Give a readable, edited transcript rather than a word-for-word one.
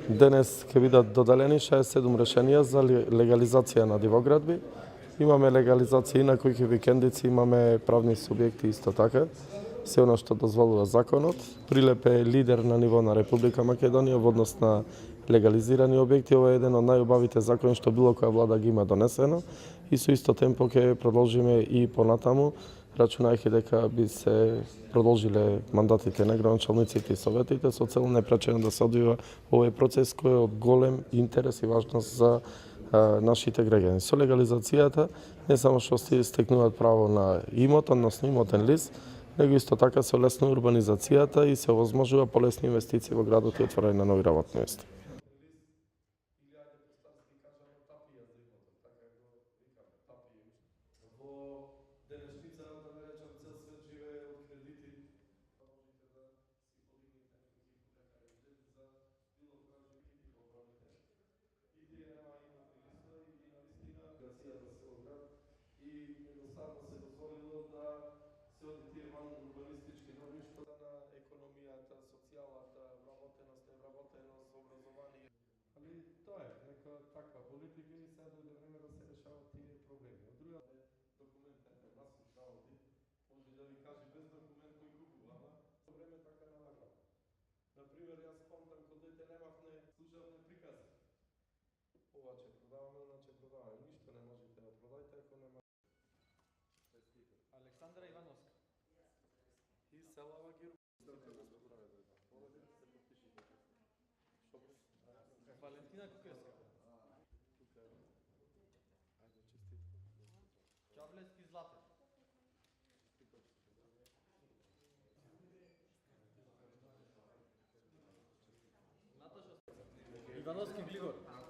Денес ќе бидат доделени 67 решенија за легализација на дивоградби. Имаме легализација и на кои викендици, имаме правни субјекти исто така. Се она што дозволува законот. Прилеп е лидер на ниво на Република Македонија во однос на легализирани објекти. Ова е еден од најубавите закони што било која влада ги има донесено и со исто темпо ќе продолжиме и понатаму, рачунајќи дека би се продолжиле мандатите на градоначалниците и советите со цел непречено да се одвива овој процес кој е од голем интерес и важност за нашите граѓани. Со легализацијата не само што се стекнуваат право на имот, односно имотен лист, него исто така се олеснува урбанизацијата и се овозможува полесни инвестиции во градот и отворање на нови работни места. Тоа е нека таква политика и сега дојде време да се решаваат тие проблеми. Од друга документен насоч работи, може да ви каже без документ кој купува, ама со време така налагам. Например, јас спомнам кога дете немавме служебни прикази. Ова ќе продаваме, она ќе продаваме. Ништо не можете да продајте ако нема. Александра Ивановска. И селава ги Валентина Кукевска. Чавлевски Златев. Наташа Ивановски Глигор.